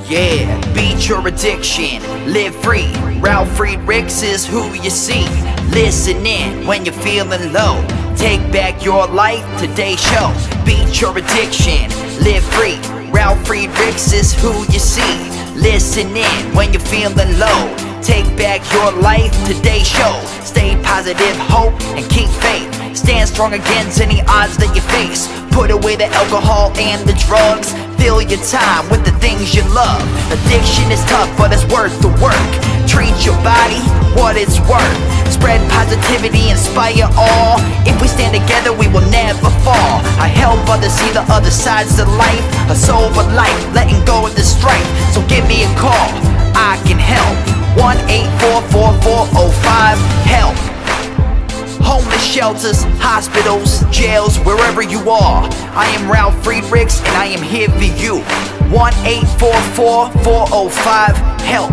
Yeah, beat your addiction, live free. Ralf Friedrichs is who you see. Listen in when you're feeling low. Take back your life, today's show. Beat your addiction, live free. Ralf Friedrichs is who you see. Listen in when you're feeling low. Take back your life, today's show. Stay positive, hope, and keep faith. Stand strong against any odds that you face. Put away the alcohol and the drugs. Fill your time with the things you love. Addiction is tough, but it's worth the work. Treat your body what it's worth. Spread positivity, inspire all. If we stand together, we will never fall. I help others see the other sides of life. A sober life, letting go of the strife. So give me a call, I can help. 1-844-4405-HELP. Homeless shelters, hospitals, jails, wherever you are. I am Ralf Friedrichs and I am here for you. 1-844-405-HELP.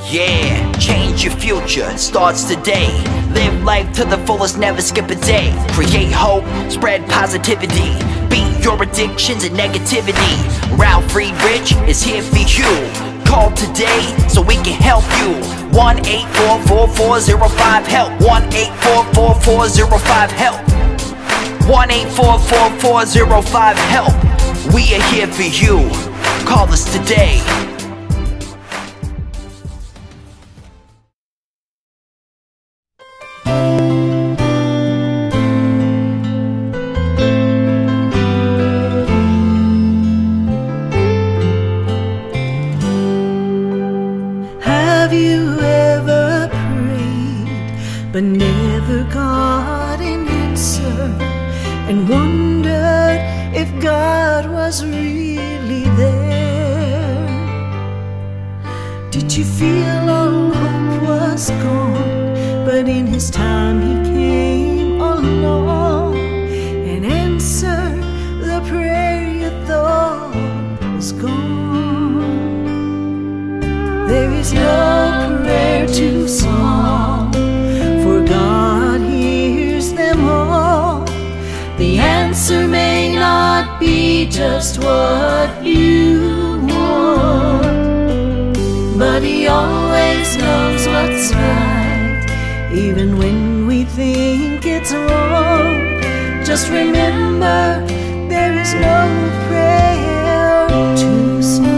Yeah, change your future, starts today. Live life to the fullest, never skip a day. Create hope, spread positivity. Beat your addictions and negativity. Ralf Friedrichs is here for you. Call today so we can help you. 1-844-405-HELP. 1-844-405-HELP. 1-844-405-HELP. We are here for you. Call us today. Have you ever prayed but never got an answer, and wondered if God was really there? Did you feel all hope was gone, but in His time He came along and answered the prayer you thought was gone? There is no prayer too small, for God hears them all. The answer may not be just what you want, but He always knows what's right, even when we think it's wrong. Just remember, there is no prayer too small.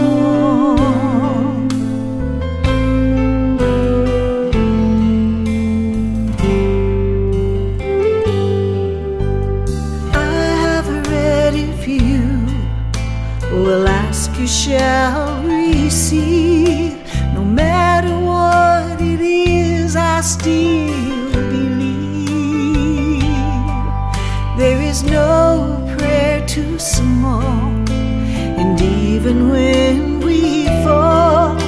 Will ask, you shall receive. No matter what it is, I still believe. There is no prayer too small, and even when we fall,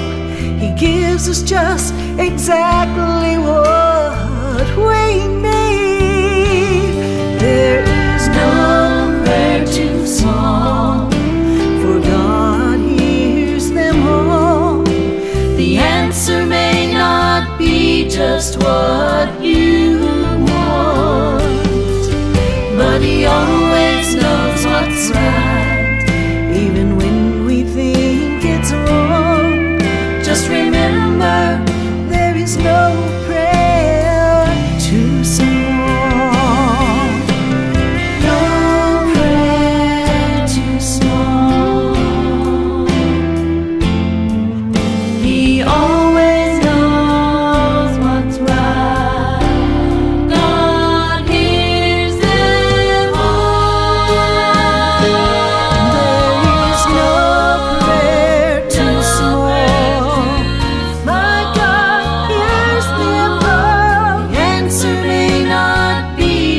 He gives us just exactly what we need. There is no prayer too small, God hears them all. The answer may not be just what you want, but He always knows what's right, even when we think it's wrong. Just remember, there is no prayer too small.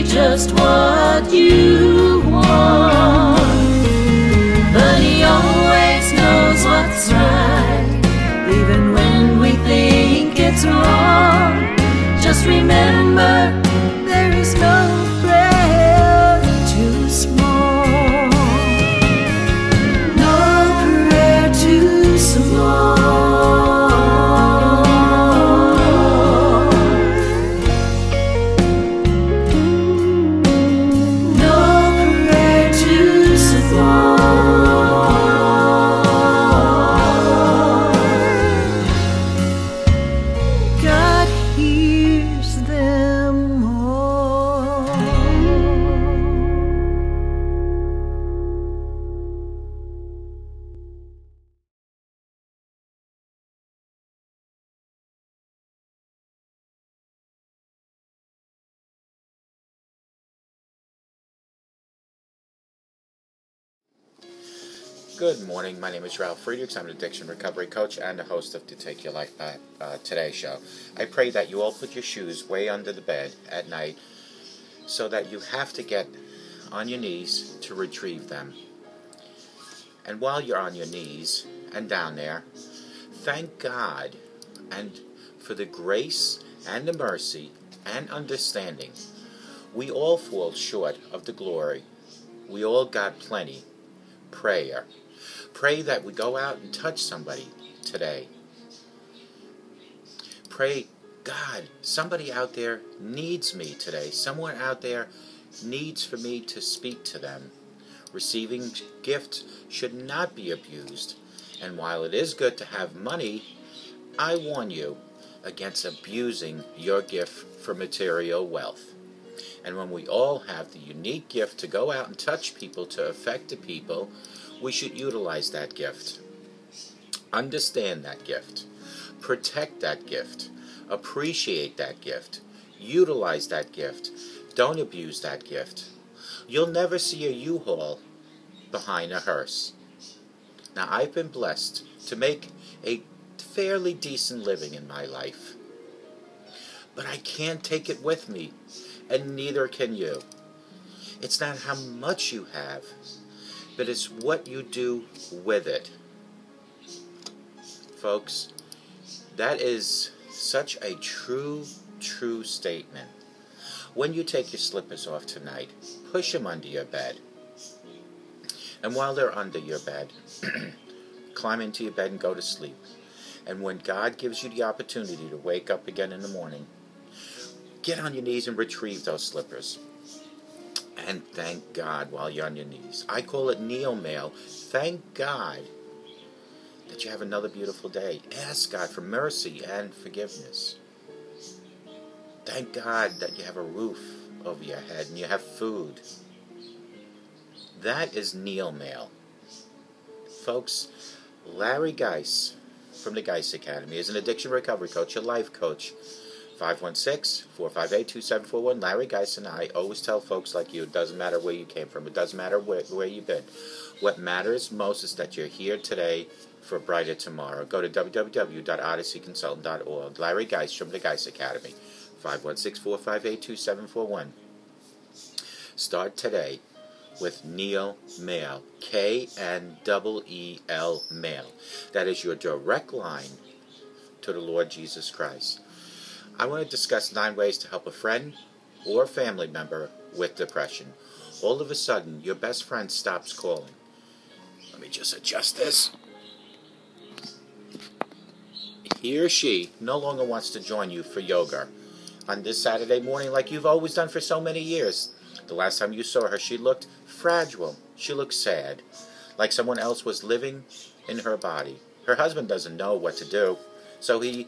Just what you want, but He always knows what's right, even when we think it's wrong. Just remember, there is no prayer too small. No prayer too small. Good morning, my name is Ralf Friedrichs. I'm an addiction recovery coach and the host of the Take Your Life Back Today show. I pray that you all put your shoes way under the bed at night so that you have to get on your knees to retrieve them. And while you're on your knees and down there, thank God and for the grace and the mercy and understanding. We all fall short of the glory. We all got plenty. Prayer. Pray that we go out and touch somebody today. pray, God, somebody out there needs me today. Someone out there needs for me to speak to them. Receiving gifts should not be abused. And while it is good to have money, I warn you against abusing your gift for material wealth. And when we all have the unique gift to go out and touch people, to affect the people, we should utilize that gift. Understand that gift. Protect that gift. Appreciate that gift. Utilize that gift. Don't abuse that gift. You'll never see a U-Haul behind a hearse. Now, I've been blessed to make a fairly decent living in my life. But I can't take it with me, and neither can you. It's not how much you have, but it's what you do with it. Folks, that is such a true statement. When you take your slippers off tonight, push them under your bed. And while they're under your bed, climb into your bed and go to sleep. And when God gives you the opportunity to wake up again in the morning, get on your knees and retrieve those slippers. And thank God while you're on your knees. I call it kneel mail. Thank God that you have another beautiful day. Ask God for mercy and forgiveness. Thank God that you have a roof over your head and you have food. That is kneel mail. Folks, Larry Geis from the Geis Academy is an addiction recovery coach, a life coach. 516-458-2741. Larry Geis and I always tell folks like you, it doesn't matter where you came from. It doesn't matter where you've been. What matters most is that you're here today for a brighter tomorrow. Go to www.odysseyconsultant.org. Larry Geis from the Geis Academy. 516-458-2741. Start today with Kneel Mail. K-N-E-E-L Mail. That is your direct line to the Lord Jesus Christ. I want to discuss 9 ways to help a friend or family member with depression. All of a sudden, your best friend stops calling. Let me just adjust this. He or she no longer wants to join you for yoga on this Saturday morning like you've always done for so many years. The last time you saw her, she looked fragile. She looked sad, like someone else was living in her body. Her husband doesn't know what to do, so he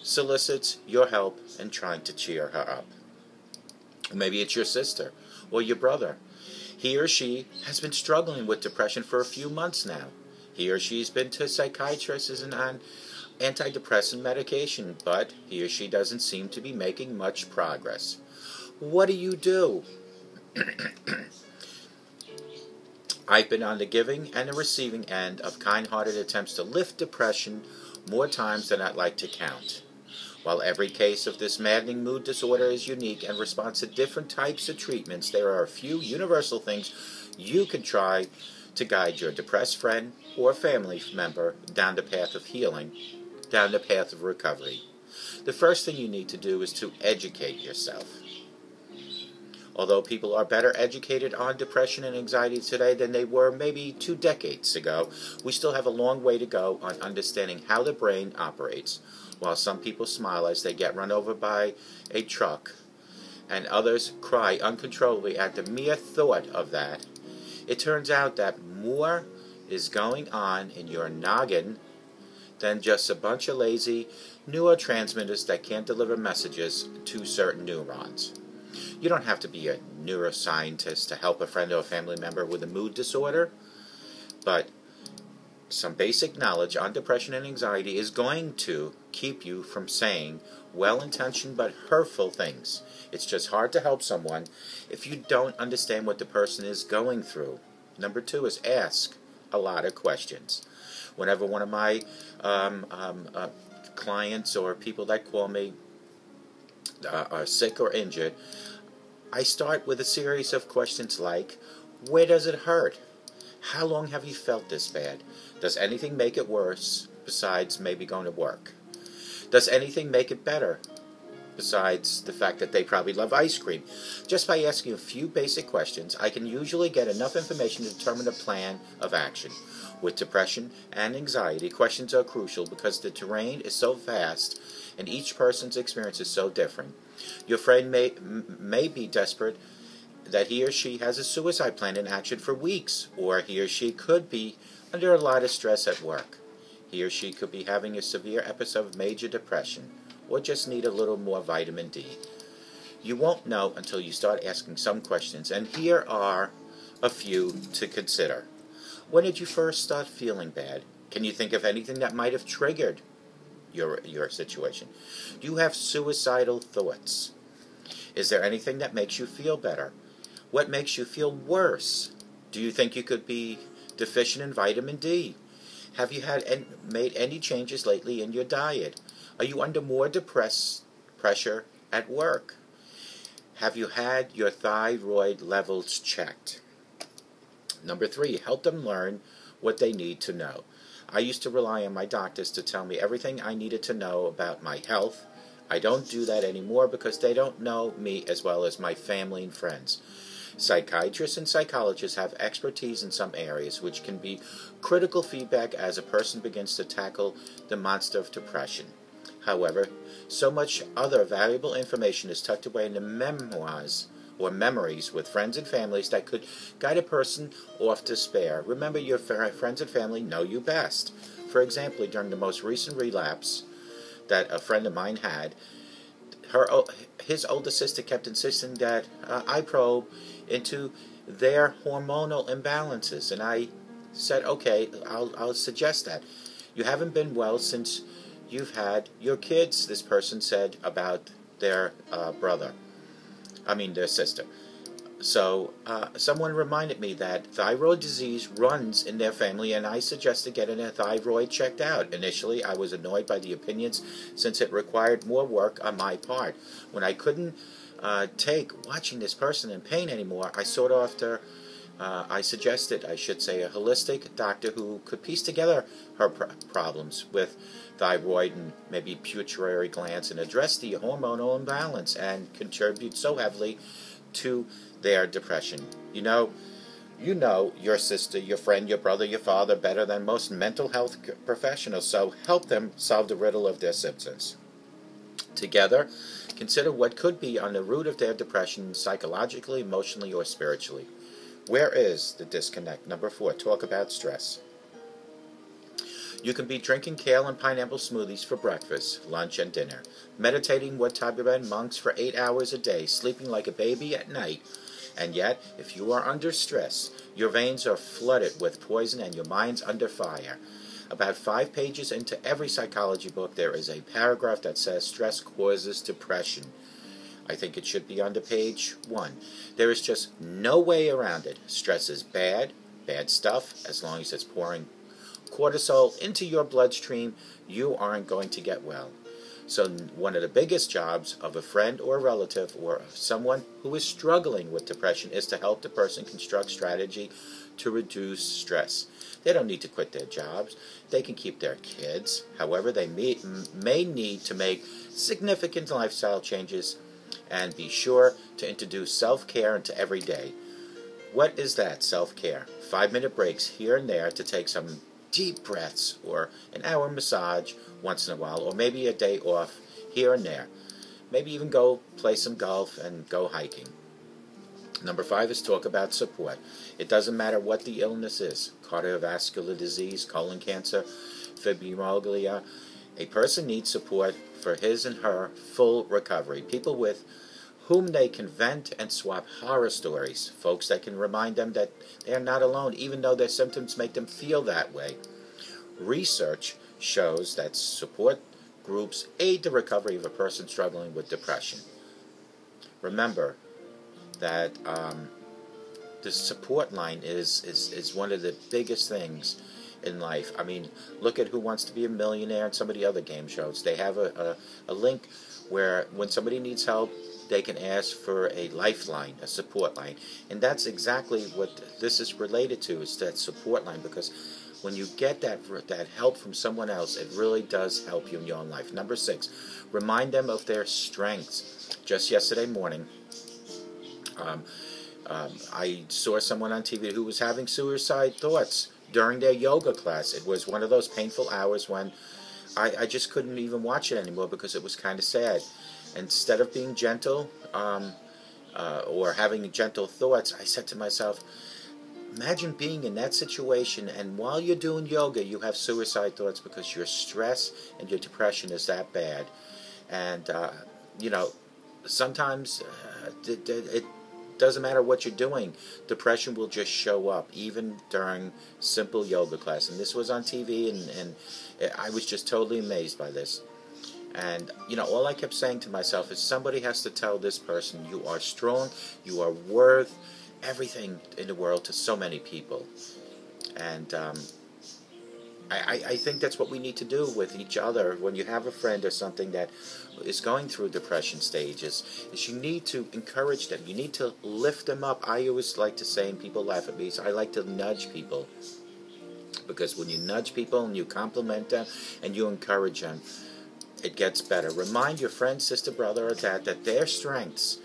solicits your help in trying to cheer her up. Maybe it's your sister or your brother. He or she has been struggling with depression for a few months now. He or she's been to psychiatrists and on antidepressant medication, but he or she doesn't seem to be making much progress. What do? I've been on the giving and the receiving end of kind-hearted attempts to lift depression more times than I'd like to count. While every case of this maddening mood disorder is unique and responds to different types of treatments, there are a few universal things you can try to guide your depressed friend or family member down the path of healing, down the path of recovery. The first thing you need to do is to educate yourself. Although people are better educated on depression and anxiety today than they were maybe 2 decades ago, we still have a long way to go on understanding how the brain operates. While some people smile as they get run over by a truck, and others cry uncontrollably at the mere thought of that, it turns out that more is going on in your noggin than just a bunch of lazy neurotransmitters that can't deliver messages to certain neurons. You don't have to be a neuroscientist to help a friend or a family member with a mood disorder, but some basic knowledge on depression and anxiety is going to keep you from saying well-intentioned but hurtful things. It's just hard to help someone if you don't understand what the person is going through. Number 2 is ask a lot of questions. Whenever one of my clients or people that call me are sick or injured, I start with a series of questions like, where does it hurt? How long have you felt this bad? Does anything make it worse besides maybe going to work? Does anything make it better besides the fact that they probably love ice cream? Just by asking a few basic questions, I can usually get enough information to determine a plan of action. With depression and anxiety, questions are crucial because the terrain is so vast and each person's experience is so different. Your friend may be desperate that he or she has a suicide plan in action for weeks, or he or she could be under a lot of stress at work. He or she could be having a severe episode of major depression, or just need a little more vitamin D. You won't know until you start asking some questions, and here are a few to consider. When did you first start feeling bad? Can you think of anything that might have triggered your situation? Do you have suicidal thoughts? Is there anything that makes you feel better? What makes you feel worse? Do you think you could be deficient in vitamin D? Have you made any changes lately in your diet? Are you under more pressure at work? Have you had your thyroid levels checked? Number 3, help them learn what they need to know. I used to rely on my doctors to tell me everything I needed to know about my health. I don't do that anymore because they don't know me as well as my family and friends. Psychiatrists and psychologists have expertise in some areas, which can be critical feedback as a person begins to tackle the monster of depression. However, so much other valuable information is tucked away in the memoirs or memories with friends and families that could guide a person off despair. Remember, your friends and family know you best. For example, during the most recent relapse that a friend of mine had, his older sister kept insisting that I probe into their hormonal imbalances, and I said, okay, I'll suggest that. You haven't been well since you've had your kids, this person said about their their sister. So someone reminded me that thyroid disease runs in their family, and I suggested getting a thyroid checked out. Initially, I was annoyed by the opinions since it required more work on my part. When I couldn't take watching this person in pain anymore, I suggested a holistic doctor who could piece together her problems with thyroid and maybe pituitary glands and address the hormonal imbalance and contribute so heavily to their depression. You know your sister, your friend, your brother, your father better than most mental health professionals, so help them solve the riddle of their symptoms. Together, consider what could be on the root of their depression psychologically, emotionally, or spiritually. Where is the disconnect? Number 4, talk about stress. You can be drinking kale and pineapple smoothies for breakfast, lunch, and dinner, meditating what Taliban monks for 8 hours a day, sleeping like a baby at night, and yet, if you are under stress, your veins are flooded with poison and your mind's under fire. About 5 pages into every psychology book, there is a paragraph that says stress causes depression. I think it should be on page 1. There is just no way around it. Stress is bad stuff. As long as it's pouring cortisol into your bloodstream, you aren't going to get well. So one of the biggest jobs of a friend or relative or someone who is struggling with depression is to help the person construct strategy to reduce stress. They don't need to quit their jobs. They can keep their kids. However, they may need to make significant lifestyle changes and be sure to introduce self-care into every day. What is that self-care? 5-minute breaks here and there to take some deep breaths, or an hour massage once in a while, or maybe a day off here and there. Maybe even go play some golf and go hiking. Number 5 is talk about support. It doesn't matter what the illness is, cardiovascular disease, colon cancer, fibromyalgia. A person needs support for his and her full recovery. People with whom they can vent and swap horror stories. Folks that can remind them that they are not alone, even though their symptoms make them feel that way. Research shows that support groups aid the recovery of a person struggling with depression. Remember that the support line is one of the biggest things in life. I mean, look at Who Wants to Be a Millionaire and some of the other game shows. They have a link where when somebody needs help, they can ask for a lifeline, a support line. And that's exactly what this is related to, is that support line, because when you get that help from someone else, it really does help you in your own life. Number 6, remind them of their strengths. Just yesterday morning, I saw someone on TV who was having suicide thoughts during their yoga class. It was one of those painful hours when I just couldn't even watch it anymore because it was kind of sad. Instead of being gentle or having gentle thoughts, I said to myself, imagine being in that situation, and while you're doing yoga, you have suicide thoughts because your stress and your depression is that bad. And, you know, sometimes it doesn't matter what you're doing. Depression will just show up, even during simple yoga class. And this was on TV, and I was just totally amazed by this. And, you know, all I kept saying to myself is somebody has to tell this person, you are strong, you are worth everything in the world to so many people. And I think that's what we need to do with each other when you have a friend or something that is going through depression stages, is you need to encourage them. You need to lift them up. I always like to say, and people laugh at me, so I like to nudge people. Because when you nudge people and you compliment them and you encourage them, it gets better. Remind your friend, sister, brother, or dad that their strengths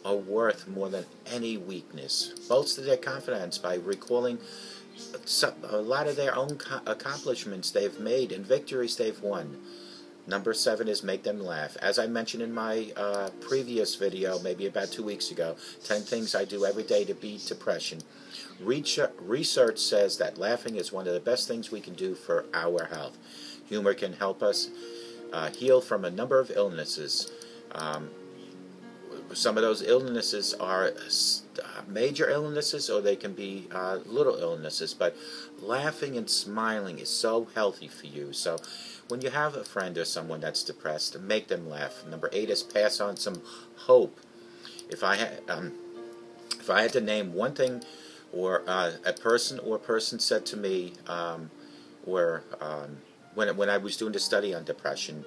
are worth more than any weakness. Bolster their confidence by recalling a lot of their own accomplishments they've made and victories they've won. Number 7 is make them laugh. As I mentioned in my previous video, maybe about 2 weeks ago, 10 things I do every day to beat depression. Research says that laughing is one of the best things we can do for our health. Humor can help us heal from a number of illnesses. Some of those illnesses are major illnesses, or they can be little illnesses, but laughing and smiling is so healthy for you. So when you have a friend or someone that's depressed, make them laugh. Number 8 is pass on some hope. If I had to name one thing, or a person said to me, when I was doing the study on depression,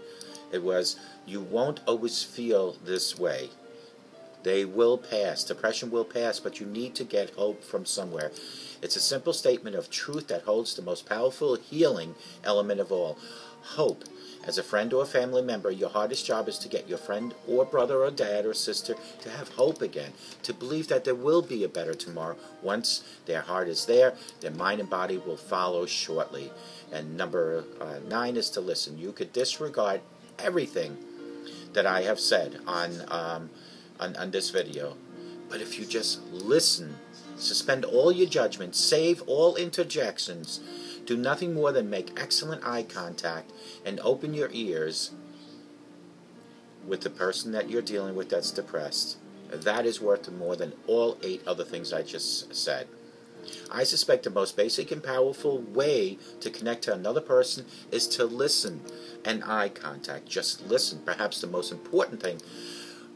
it was, you won't always feel this way. They will pass. Depression will pass, but you need to get hope from somewhere. It's a simple statement of truth that holds the most powerful healing element of all, hope. As a friend or a family member, your hardest job is to get your friend or brother or dad or sister to have hope again, to believe that there will be a better tomorrow. Once their heart is there, their mind and body will follow shortly. And number 9 is to listen. You could disregard everything that I have said on this video, but if you just listen, suspend all your judgments, save all interjections, do nothing more than make excellent eye contact and open your ears with the person that you're dealing with that's depressed, that is worth more than all 8 other things I just said. I suspect the most basic and powerful way to connect to another person is to listen and eye contact. Just listen. Perhaps the most important thing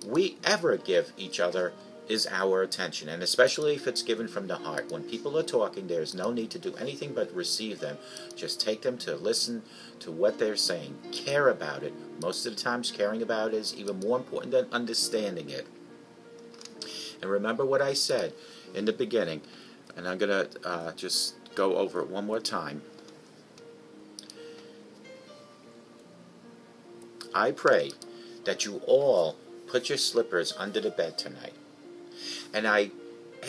we ever give each other is our attention, and especially if it's given from the heart. When people are talking, there's no need to do anything but receive them. Just take them to listen to what they're saying. Care about it. Most of the times, caring about it is even more important than understanding it. And remember what I said in the beginning, and I'm going to just go over it one more time. I pray that you all put your slippers under the bed tonight. And I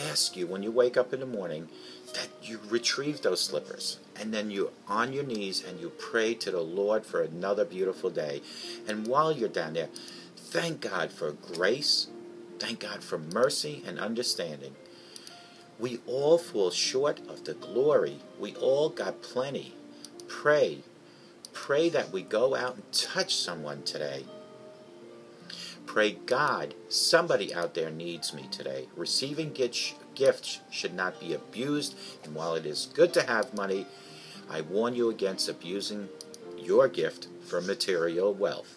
ask you, when you wake up in the morning, that you retrieve those slippers. And then you're on your knees and you pray to the Lord for another beautiful day. And while you're down there, thank God for grace. Thank God for mercy and understanding. We all fall short of the glory. We all got plenty. Pray. Pray that we go out and touch someone today. Pray, God, somebody out there needs me today. Receiving gifts should not be abused, and while it is good to have money, I warn you against abusing your gift for material wealth.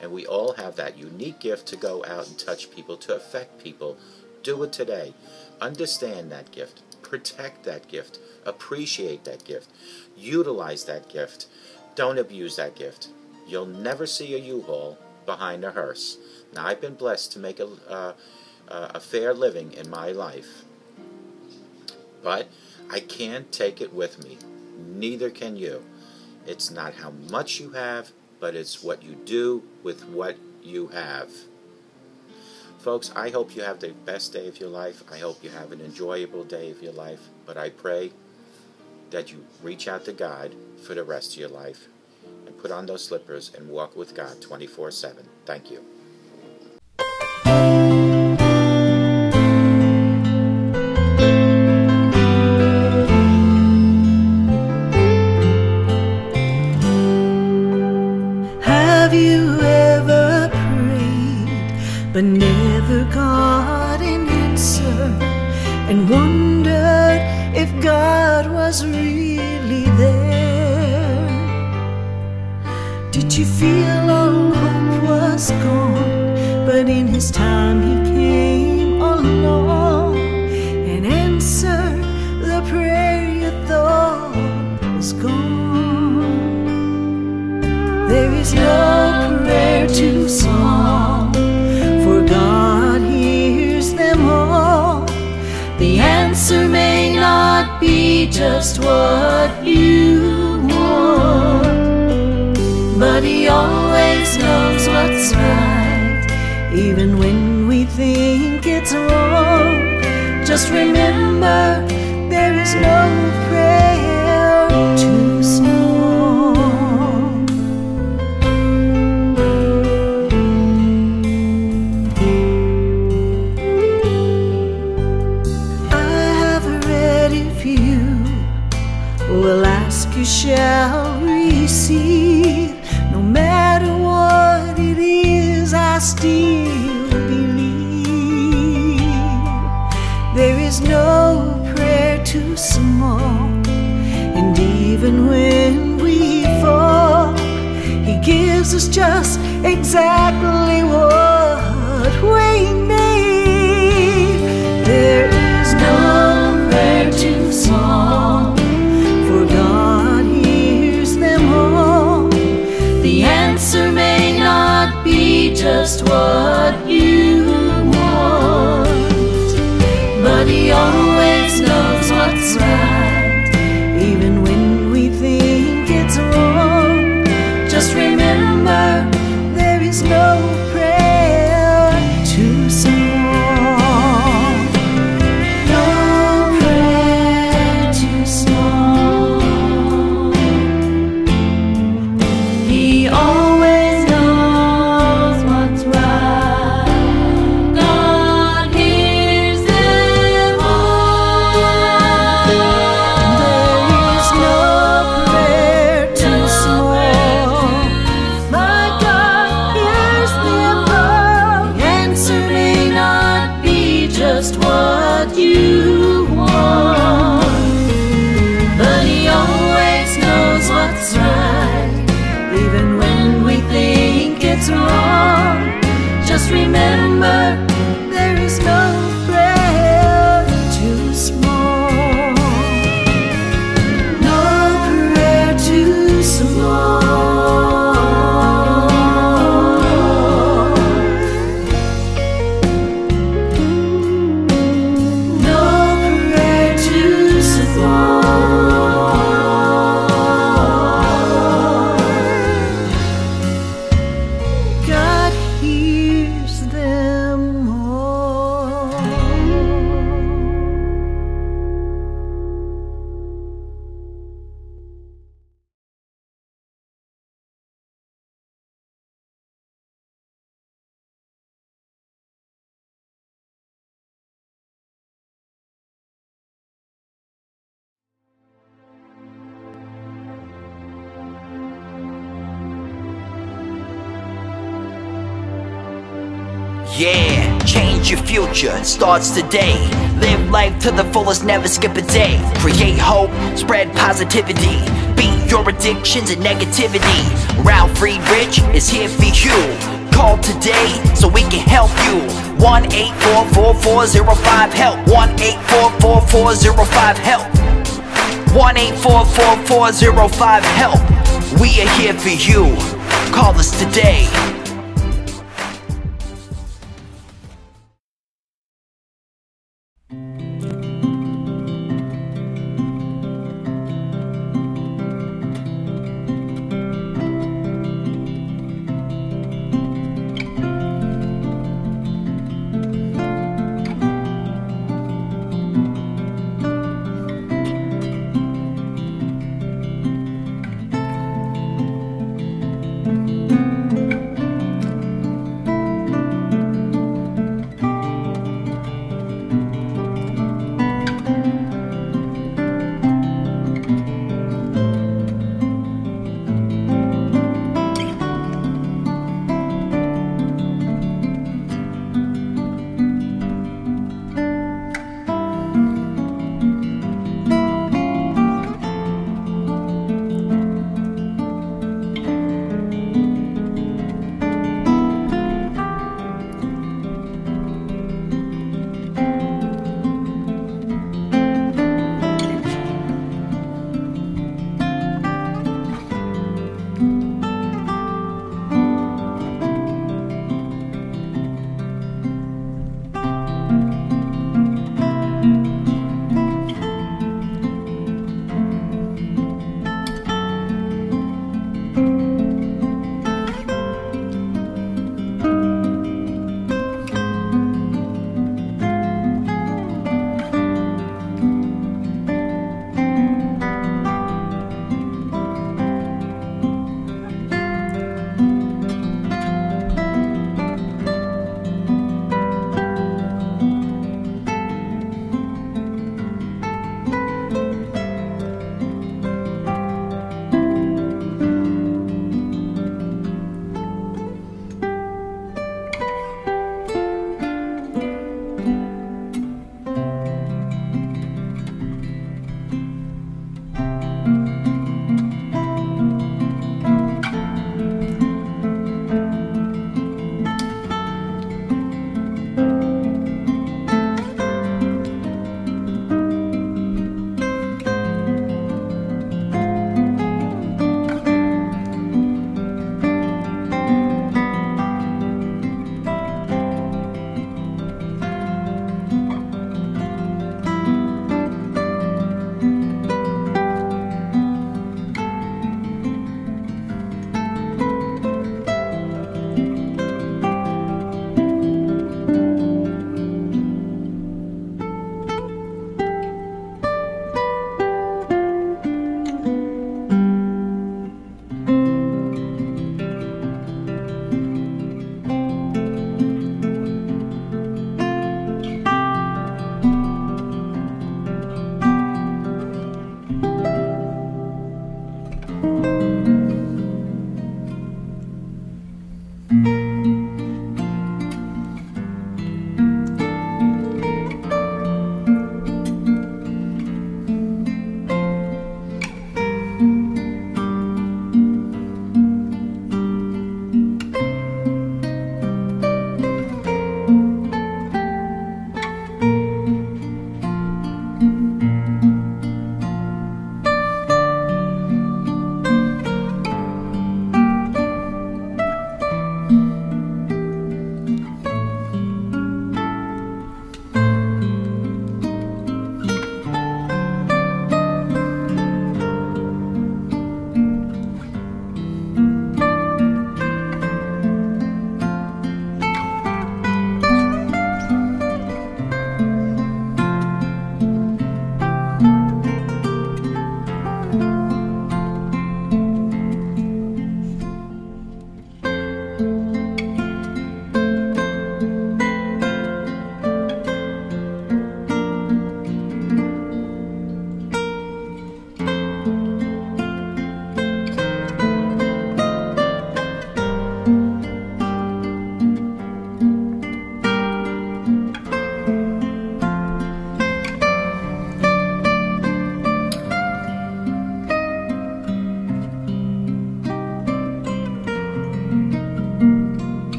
And we all have that unique gift to go out and touch people, to affect people. Do it today. Understand that gift. Protect that gift. Appreciate that gift. Utilize that gift. Don't abuse that gift. You'll never see a U-Haul behind a hearse. Now, I've been blessed to make a fair living in my life, but I can't take it with me. Neither can you. It's not how much you have, but it's what you do with what you have. Folks, I hope you have the best day of your life. I hope you have an enjoyable day of your life, but I pray that you reach out to God for the rest of your life. and put on those slippers and walk with God 24/7. Thank you. Have you ever prayed but never got an answer, and wondered if God was really there? Did you feel all hope was gone, but in His time He came along and answered the prayer you thought was gone? There is no prayer too small, for God hears them all. The answer may not be just what you want, but He always knows what's right, even when we think it's wrong. Just remember, there is no prayer too small. Will ask, you shall receive. No matter what it is, I still believe. There is no prayer too small, and even when we fall, He gives us just exactly what we need. There is no prayer too small, for God hears them all. The answer may not be just what you want, but He always knows what's right, even when we think it's wrong. Just remember, there is no prayer too small. No prayer too small. He always knows what's right. God hears them all. There is no prayer too small. My God hears them all. The answer may not be just what you want, but He always knows what's right, even when we think it's wrong. Just remember, there is no prayer too small. No prayer too small. No prayer too small. God hears them all. Yeah, change your future, it starts today. Live life to the fullest, never skip a day. Create hope, spread positivity. Beat your addictions and negativity. Ralf Friedrichs is here for you. Call today so we can help you. 1-844-405-HELP. 1-844-405-HELP. 1-844-405-HELP. We are here for you. Call us today.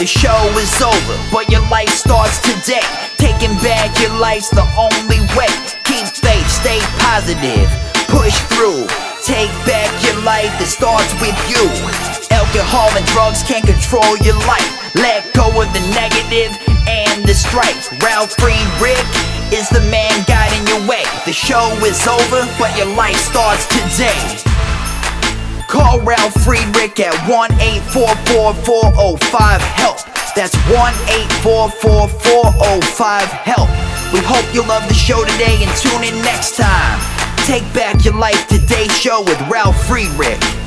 The show is over, but your life starts today. Taking back your life's the only way. Keep faith, stay positive, push through. Take back your life, it starts with you. Alcohol and drugs can't control your life. Let go of the negative and the strife. Ralf Friedrichs is the man guiding your way. The show is over, but your life starts today. Call Ralf Friedrichs at 1-844-405-HELP. That's 1-844-405-HELP. We hope you love the show today and tune in next time. Take back your life today show with Ralf Friedrichs.